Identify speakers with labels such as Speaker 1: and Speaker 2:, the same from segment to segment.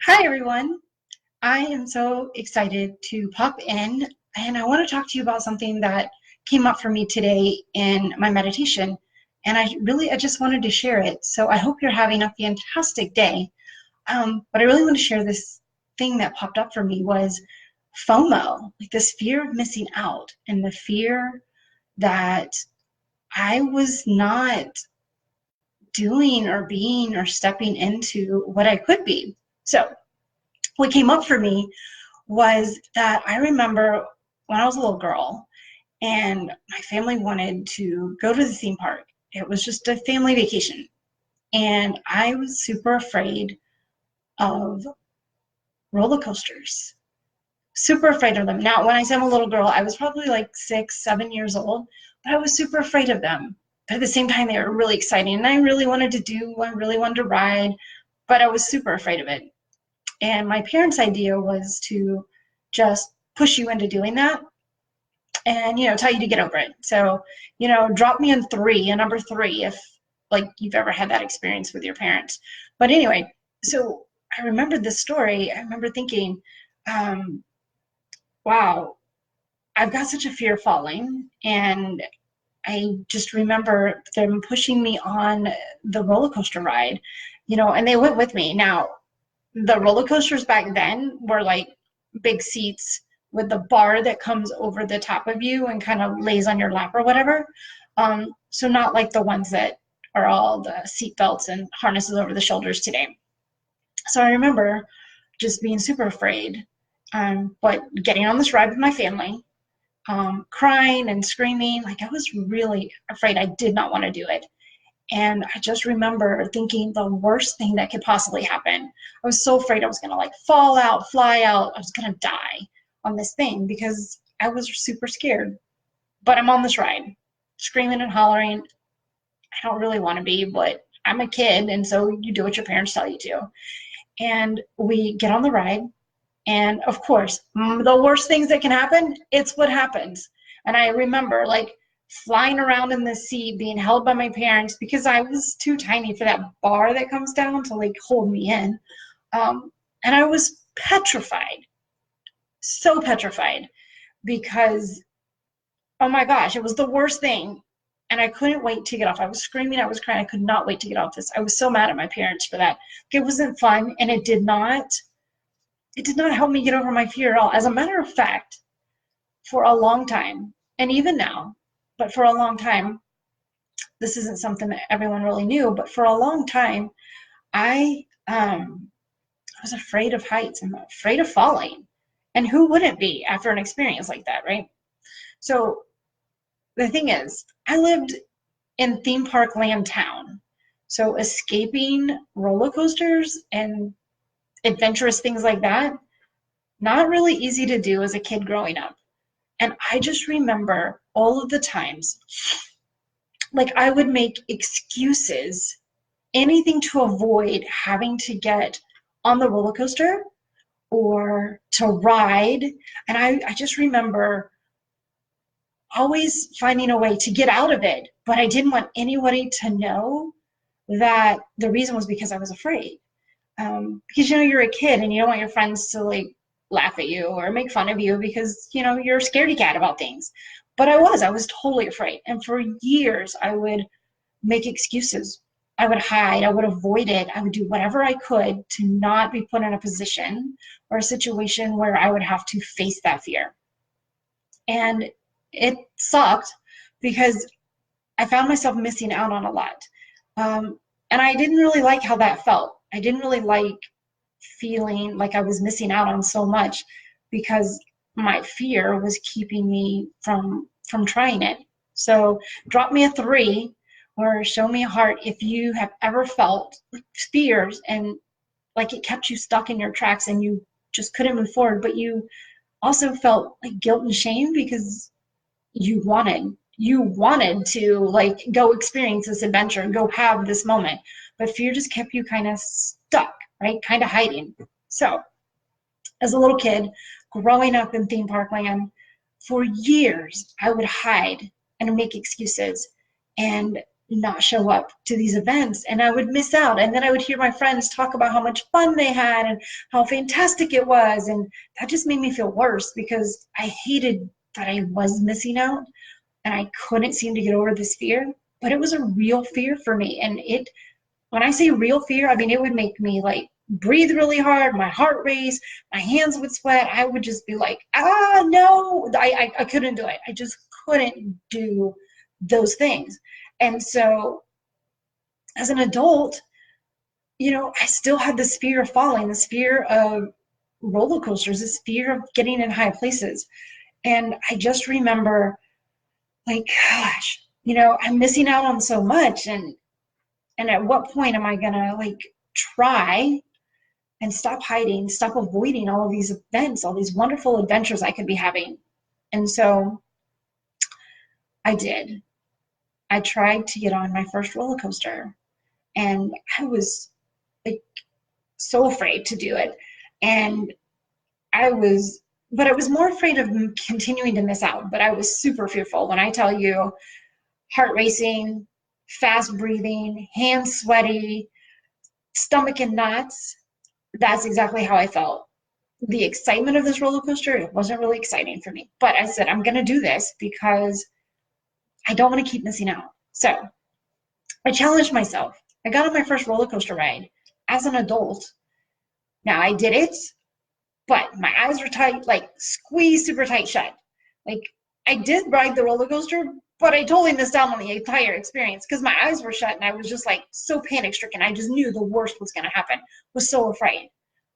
Speaker 1: Hi, everyone. I am so excited to pop in, and I want to talk to you about something that came up for me today in my meditation. And I just wanted to share it. So I hope you're having a fantastic day. But I really want to share this thing that popped up for me was FOMO, like this fear of missing out and the fear that I was not doing or being or stepping into what I could be. So what came up for me was that I remember when I was a little girl and my family wanted to go to the theme park. It was just a family vacation. And I was super afraid of roller coasters, super afraid of them. Now, when I say I'm a little girl, I was probably like 6, 7 years old, but I was super afraid of them. But at the same time, they were really exciting. And I really wanted to I really wanted to ride, but I was super afraid of it. And my parents' idea was to just push you into doing that and tell you to get over it. So drop me in three, a number three, if like you've ever had that experience with your parents. But anyway, so I remembered this story. I remember thinking, um, wow, I've got such a fear of falling. And I just remember them pushing me on the roller coaster ride, and they went with me. Now, the roller coasters back then were like big seats with the bar that comes over the top of you and kind of lays on your lap or whatever. So not like the ones that are all the seat belts and harnesses over the shoulders today. So I remember just being super afraid, but getting on this ride with my family, crying and screaming. Like I was really afraid. I did not want to do it. And I just remember thinking the worst thing that could possibly happen. I was so afraid I was going to like fall out, fly out. I was going to die on this thing because I was super scared. But I'm on this ride, screaming and hollering. I don't really want to be, but I'm a kid. And so you do what your parents tell you to. And we get on the ride. And of course, the worst things that can happen, it's what happens. And I remember like flying around in the seat, being held by my parents because I was too tiny for that bar that comes down to like hold me in. And I was petrified, so petrified because, oh my gosh, it was the worst thing. And I couldn't wait to get off. I was screaming, I was crying. I could not wait to get off this. I was so mad at my parents for that. It wasn't fun, and it did not help me get over my fear at all. As a matter of fact, for a long time, and even now, but for a long time, this isn't something that everyone really knew, but for a long time, I was afraid of heights. I'm afraid of falling. And who wouldn't be after an experience like that, right? So the thing is, I lived in theme park land town. So escaping roller coasters and adventurous things like that, not really easy to do as a kid growing up. And I just remember all of the times, like I would make excuses, anything to avoid having to get on the roller coaster or to ride. And I just remember always finding a way to get out of it, but I didn't want anybody to know that the reason was because I was afraid. Because you're a kid and you don't want your friends to like laugh at you or make fun of you because you're a scaredy cat about things. But I was totally afraid. And for years I would make excuses. I would hide, I would avoid it, I would do whatever I could to not be put in a position or a situation where I would have to face that fear. And it sucked because I found myself missing out on a lot. And I didn't really like how that felt. I didn't really like feeling like I was missing out on so much because my fear was keeping me from trying it. So drop me a three or show me a heart if you have ever felt fears and like it kept you stuck in your tracks and you just couldn't move forward, but you also felt like guilt and shame because you wanted to like go experience this adventure and go have this moment, but fear just kept you kind of stuck, right? Kind of hiding. So as a little kid growing up in theme park land, for years I would hide and make excuses, and not show up to these events, and I would miss out. And then I would hear my friends talk about how much fun they had and how fantastic it was. And that just made me feel worse because I hated that I was missing out and I couldn't seem to get over this fear. But it was a real fear for me. And when I say real fear, I mean, it would make me like breathe really hard, my heart race, my hands would sweat. I would just be like, no, I couldn't do it. I just couldn't do those things. And so as an adult, I still had this fear of falling, this fear of roller coasters, this fear of getting in high places. And I just remember, like, gosh, I'm missing out on so much. And at what point am I gonna like try and stop hiding, stop avoiding all of these events, all these wonderful adventures I could be having? And so I did. I tried to get on my first roller coaster, and I was like so afraid to do it. And but I was more afraid of continuing to miss out. But I was super fearful. When I tell you, heart racing, fast breathing, hands sweaty, stomach in knots, that's exactly how I felt. The excitement of this roller coaster, it wasn't really exciting for me. But I said, I'm going to do this because I don't want to keep missing out. So I challenged myself. I got on my first roller coaster ride as an adult. Now I did it, but my eyes were tight, like squeezed super tight shut. Like I did ride the roller coaster, but I totally missed out on the entire experience because my eyes were shut and I was just like so panic stricken. I just knew the worst was going to happen. Was so afraid.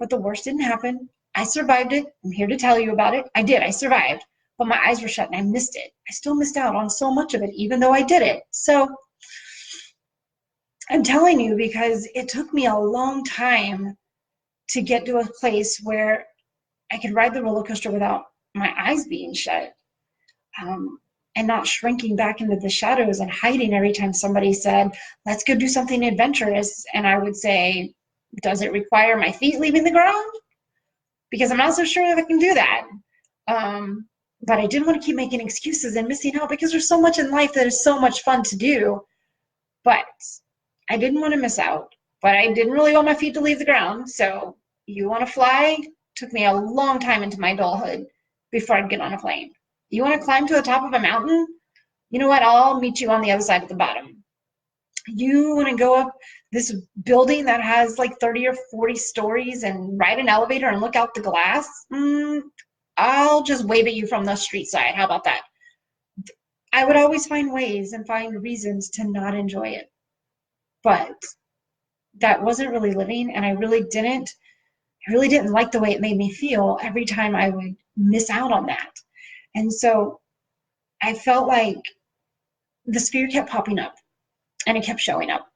Speaker 1: But the worst didn't happen. I survived it. I'm here to tell you about it. I did. I survived. But my eyes were shut and I missed it. I still missed out on so much of it, even though I did it. So I'm telling you because it took me a long time to get to a place where I could ride the roller coaster without my eyes being shut, and not shrinking back into the shadows and hiding every time somebody said, let's go do something adventurous. And I would say, does it require my feet leaving the ground? Because I'm not so sure that I can do that. But I didn't want to keep making excuses and missing out because there's so much in life that is so much fun to do. But I didn't want to miss out. But I didn't really want my feet to leave the ground. So you want to fly? Took me a long time into my adulthood before I'd get on a plane. You want to climb to the top of a mountain? You know what? I'll meet you on the other side of the bottom. You want to go up this building that has like 30 or 40 stories and ride an elevator and look out the glass? I'll just wave at you from the street side. How about that? I would always find ways and find reasons to not enjoy it. But that wasn't really living, and I really didn't like the way it made me feel every time I would miss out on that. And so I felt like this fear kept popping up and it kept showing up,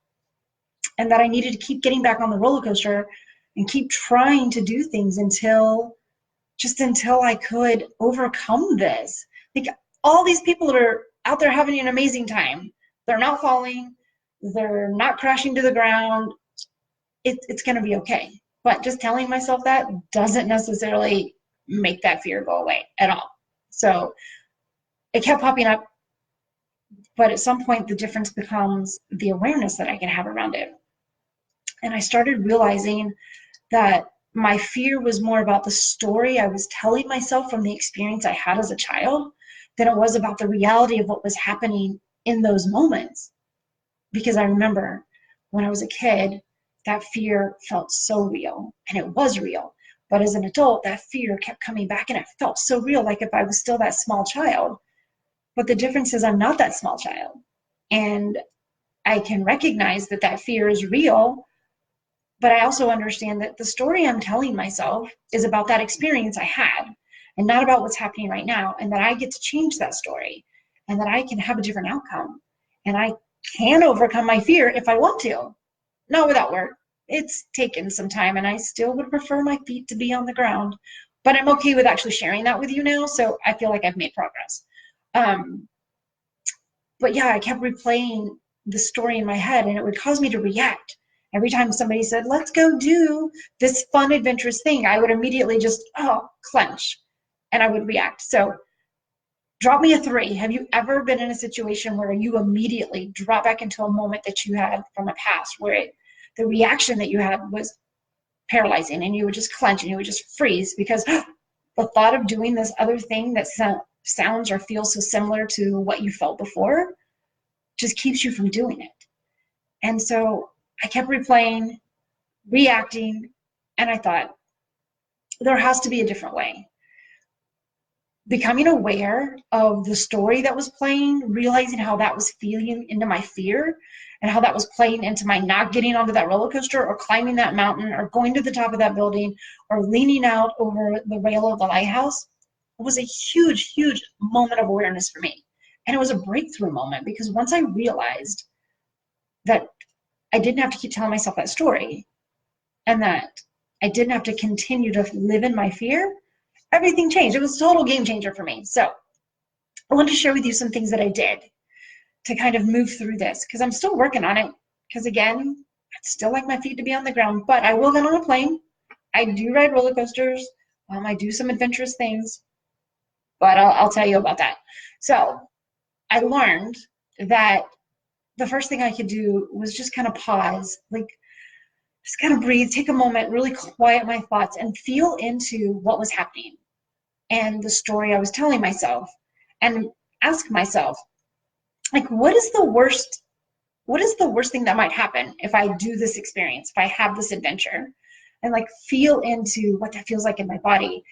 Speaker 1: and that I needed to keep getting back on the roller coaster and keep trying to do things until I could overcome this. Like all these people that are out there having an amazing time, they're not falling, they're not crashing to the ground. It's going to be okay. But just telling myself that doesn't necessarily make that fear go away at all. So it kept popping up, but at some point the difference becomes the awareness that I can have around it. And I started realizing that my fear was more about the story I was telling myself from the experience I had as a child than it was about the reality of what was happening in those moments. Because I remember when I was a kid, that fear felt so real, and it was real. But as an adult, that fear kept coming back, and it felt so real, like if I was still that small child. But the difference is I'm not that small child. And I can recognize that that fear is real, but I also understand that the story I'm telling myself is about that experience I had and not about what's happening right now, and that I get to change that story and that I can have a different outcome. And I can overcome my fear if I want to. Not without work. It's taken some time, and I still would prefer my feet to be on the ground. But I'm okay with actually sharing that with you now, so I feel like I've made progress. But yeah, I kept replaying the story in my head, and it would cause me to react. Every time somebody said, let's go do this fun, adventurous thing, I would immediately just, clench, and I would react. So Drop me a 3. Have you ever been in a situation where you immediately drop back into a moment that you had from a past where the reaction that you had was paralyzing and you would just clench and you would just freeze because the thought of doing this other thing that sounds or feels so similar to what you felt before just keeps you from doing it? And so I kept replaying, reacting, and I thought, there has to be a different way. Becoming aware of the story that was playing, realizing how that was feeding into my fear and how that was playing into my not getting onto that roller coaster or climbing that mountain or going to the top of that building or leaning out over the rail of the lighthouse, it was a huge, huge moment of awareness for me. And it was a breakthrough moment because once I realized that I didn't have to keep telling myself that story and that I didn't have to continue to live in my fear, everything changed. It was a total game changer for me. So I want to share with you some things that I did to kind of move through this because I'm still working on it. Because again, I'd still like my feet to be on the ground, but I will get on a plane. I do ride roller coasters. I do some adventurous things, but I'll tell you about that. So I learned that the first thing I could do was just kind of pause, like just kind of breathe, take a moment, really quiet my thoughts and feel into what was happening and the story I was telling myself and ask myself, like, what is the worst thing that might happen if I do this experience, if I have this adventure? And like feel into what that feels like in my body.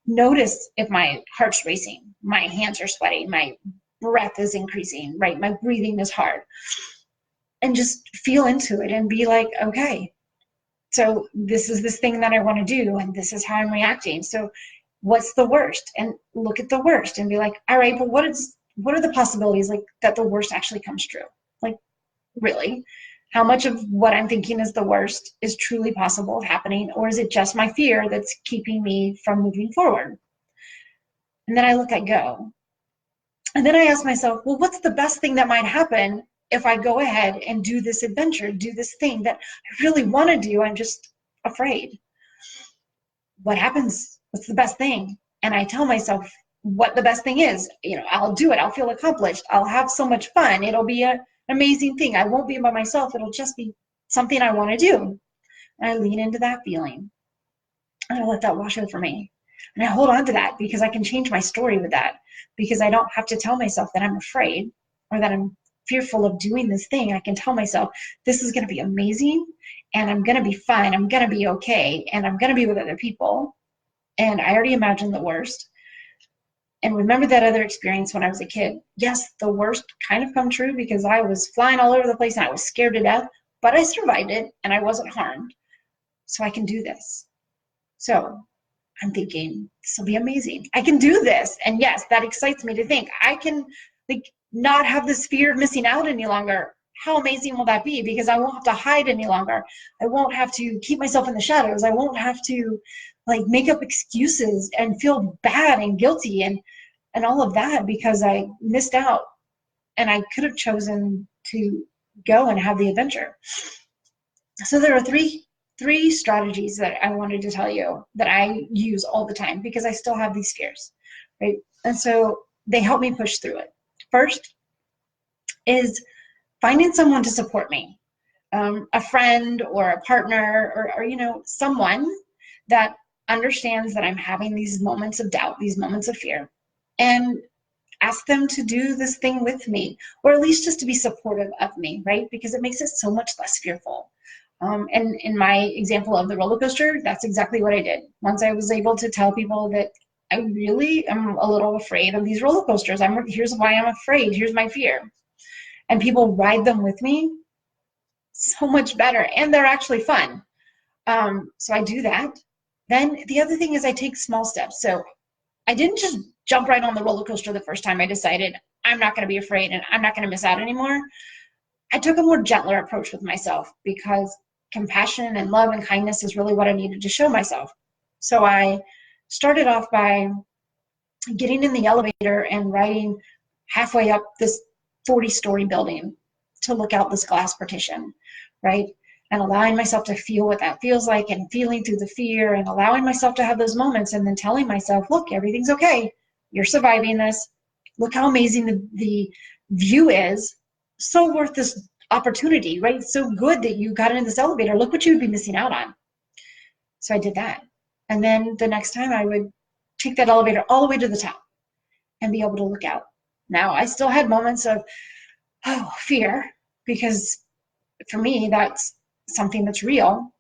Speaker 1: Notice if my heart's racing, my hands are sweaty, my breath is increasing, right? My breathing is hard. And just feel into it and be like, okay, so this is this thing that I want to do and this is how I'm reacting. So what's the worst? And look at the worst and be like, all right, but what are the possibilities like that the worst actually comes true? Like, really? How much of what I'm thinking is the worst is truly possible of happening, or is it just my fear that's keeping me from moving forward? And then I let that go. And then I ask myself, well, what's the best thing that might happen if I go ahead and do this adventure, do this thing that I really want to do? I'm just afraid. What happens? What's the best thing? And I tell myself what the best thing is. I'll do it. I'll feel accomplished. I'll have so much fun. It'll be an amazing thing. I won't be by myself. It'll just be something I want to do. And I lean into that feeling. And I let that wash over me. And I hold on to that because I can change my story with that. Because I don't have to tell myself that I'm afraid or that I'm fearful of doing this thing. I can tell myself, this is going to be amazing. And I'm going to be fine. I'm going to be okay. And I'm going to be with other people. And I already imagined the worst. And remember that other experience when I was a kid. Yes, the worst kind of come true because I was flying all over the place and I was scared to death, but I survived it and I wasn't harmed. So I can do this. So I'm thinking, this will be amazing. I can do this. And yes, that excites me to think I can not have this fear of missing out any longer. How amazing will that be? Because I won't have to hide any longer. I won't have to keep myself in the shadows. I won't have to make up excuses and feel bad and guilty and all of that because I missed out and I could have chosen to go and have the adventure. So there are three strategies that I wanted to tell you that I use all the time because I still have these fears, right? And so they help me push through it. First is finding someone to support me, a friend or a partner or someone that understands that I'm having these moments of doubt, these moments of fear, and ask them to do this thing with me, or at least just to be supportive of me, right? Because it makes it so much less fearful. And in my example of the roller coaster, that's exactly what I did. Once I was able to tell people that I really am a little afraid of these roller coasters. Here's why I'm afraid. Here's my fear. And people ride them with me, so much better. And they're actually fun. So I do that. Then the other thing is I take small steps. So I didn't just jump right on the roller coaster the first time I decided I'm not going to be afraid and I'm not going to miss out anymore. I took a more gentler approach with myself because compassion and love and kindness is really what I needed to show myself. So I started off by getting in the elevator and riding halfway up this 40-story building to look out this glass partition, right? And allowing myself to feel what that feels like and feeling through the fear and allowing myself to have those moments and then telling myself, look, everything's okay. You're surviving this. Look how amazing the view is. So worth this opportunity, right? It's so good that you got in this elevator. Look what you would be missing out on. So I did that. And then the next time I would take that elevator all the way to the top and be able to look out. Now, I still had moments of, fear, because for me, that's something that's real.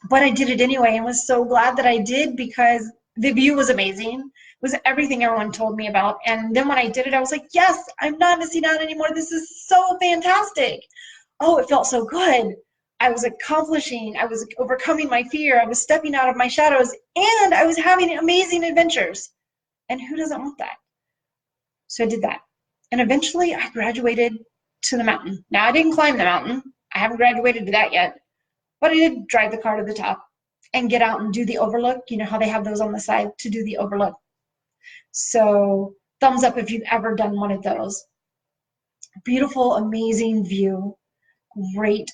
Speaker 1: But I did it anyway and was so glad that I did, because the view was amazing. It was everything everyone told me about. And then when I did it, I was like, yes, I'm not missing out anymore. This is so fantastic. Oh, it felt so good. I was accomplishing, I was overcoming my fear, I was stepping out of my shadows, and I was having amazing adventures. And who doesn't want that? So I did that. And eventually I graduated to the mountain. Now, I didn't climb the mountain. I haven't graduated to that yet. But I did drive the car to the top and get out and do the overlook. You know how they have those on the side to do the overlook. So thumbs up if you've ever done one of those. Beautiful, amazing view. Great,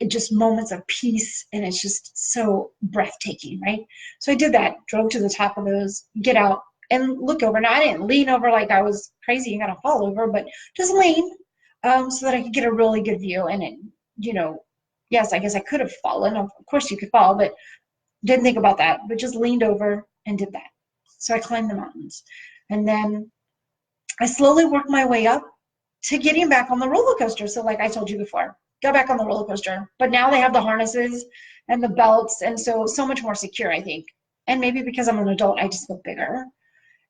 Speaker 1: just moments of peace, and it's just so breathtaking, right? So I did that, drove to the top of those, get out and look over. Now, I didn't lean over like I was crazy and gonna fall over, but just lean so that I could get a really good view. And it, yes, I guess I could have fallen. Of course you could fall, but didn't think about that, but just leaned over and did that. So I climbed the mountains. And then I slowly worked my way up to getting back on the roller coaster. So like I told you before, got back on the roller coaster. But now they have the harnesses and the belts, and so much more secure, I think. And maybe because I'm an adult, I just feel bigger.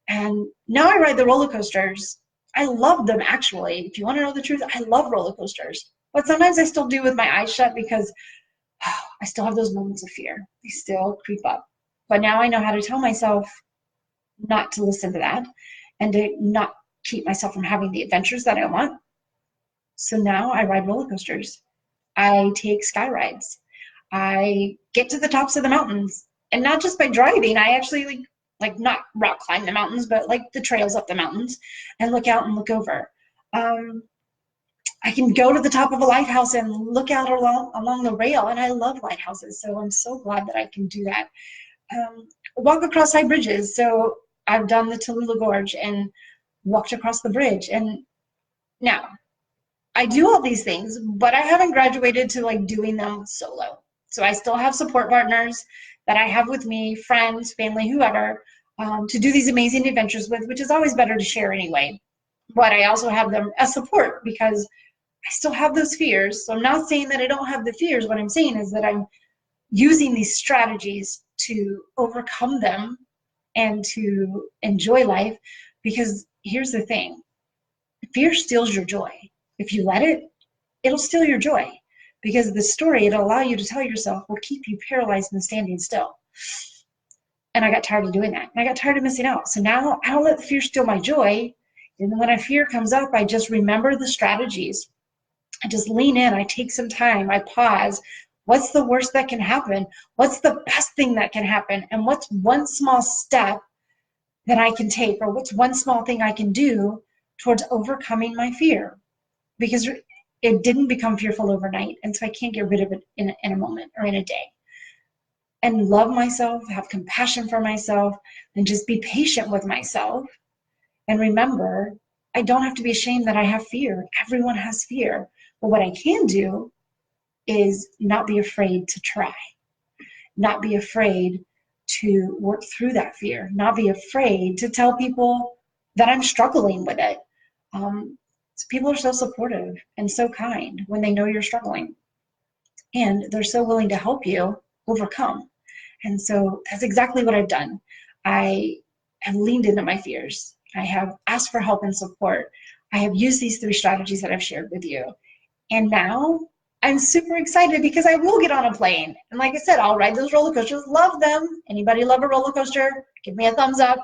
Speaker 1: And now I ride the roller coasters. I love them, actually. If you want to know the truth, I love roller coasters. But sometimes I still do with my eyes shut, because I still have those moments of fear. They still creep up. But now I know how to tell myself not to listen to that and to not keep myself from having the adventures that I want. So now I ride roller coasters. I take sky rides. I get to the tops of the mountains. And not just by driving, I actually like not rock climb the mountains, but like the trails up the mountains and look out and look over. I can go to the top of a lighthouse and look out along the rail, and I love lighthouses, so I'm so glad that I can do that. Walk across high bridges, so I've done the Tallulah Gorge and walked across the bridge. And now, I do all these things, but I haven't graduated to like doing them solo. So I still have support partners that I have with me, friends, family, whoever, to do these amazing adventures with, which is always better to share anyway. But I also have them as support, because I still have those fears. So I'm not saying that I don't have the fears. What I'm saying is that I'm using these strategies to overcome them and to enjoy life. Because here's the thing, fear steals your joy. If you let it, it'll steal your joy. Because the story it'll allow you to tell yourself will keep you paralyzed and standing still. And I got tired of doing that. And I got tired of missing out. So now I don't let the fear steal my joy. And when a fear comes up, I just remember the strategies. I just lean in, I take some time, I pause. What's the worst that can happen? What's the best thing that can happen? And what's one small step that I can take, or what's one small thing I can do towards overcoming my fear? Because it didn't become fearful overnight, and so I can't get rid of it in a moment or in a day. And love myself, have compassion for myself, and just be patient with myself. And remember, I don't have to be ashamed that I have fear. Everyone has fear. But what I can do is not be afraid to try, not be afraid to work through that fear, not be afraid to tell people that I'm struggling with it. People are so supportive and so kind when they know you're struggling, and they're so willing to help you overcome. And so that's exactly what I've done. I have leaned into my fears. I have asked for help and support. I have used these 3 strategies that I've shared with you. And now I'm super excited, because I will get on a plane. And like I said, I'll ride those roller coasters, love them. Anybody love a roller coaster? Give me a thumbs up.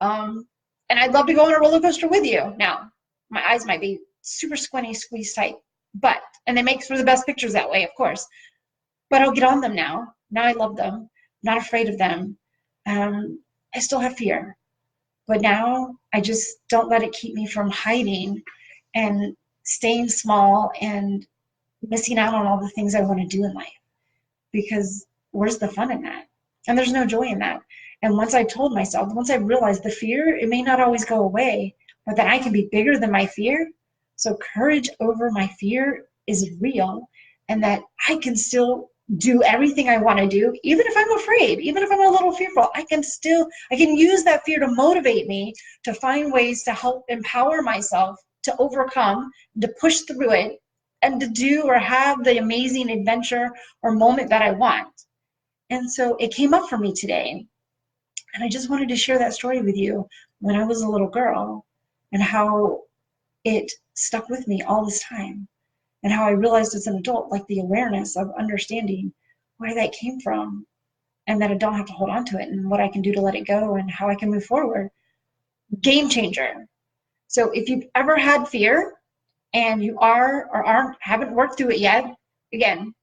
Speaker 1: And I'd love to go on a roller coaster with you. Now, my eyes might be super squinty, squeezed tight, and they make for the best pictures that way, of course. But I'll get on them now. Now I love them, not afraid of them. I still have fear, but now I just don't let it keep me from hiding and staying small and missing out on all the things I want to do in life. Because where's the fun in that? And there's no joy in that. And once I told myself, once I realized the fear, it may not always go away, but that I can be bigger than my fear. So courage over my fear is real, and that I can still do everything I want to do, even if I'm afraid, even if I'm a little fearful. I can use that fear to motivate me to find ways to help empower myself to overcome, to push through it, and to do or have the amazing adventure or moment that I want. And so it came up for me today. And I just wanted to share that story with you when I was a little girl, and how it stuck with me all this time, and how I realized as an adult, like the awareness of understanding where that came from, and that I don't have to hold on to it, and what I can do to let it go, and how I can move forward. Game changer. So if you've ever had fear and you are or aren't, haven't worked through it yet, again,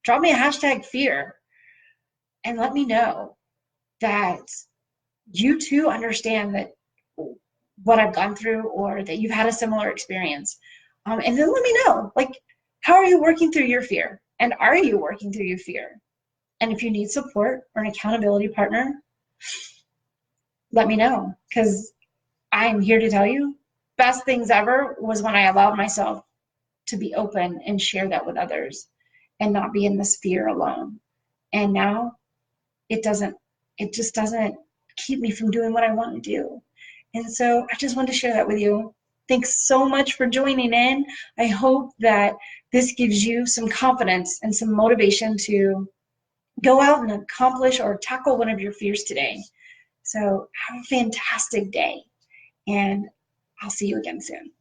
Speaker 1: drop me a hashtag fear and let me know that you too understand that what I've gone through, or that you've had a similar experience. And then let me know, like, how are you working through your fear? And are you working through your fear? And if you need support or an accountability partner, let me know, because I'm here to tell you, best things ever was when I allowed myself to be open and share that with others and not be in this fear alone. And now it just doesn't keep me from doing what I want to do. And so I just wanted to share that with you. Thanks so much for joining in. I hope that this gives you some confidence and some motivation to go out and accomplish or tackle one of your fears today. So have a fantastic day, and I'll see you again soon.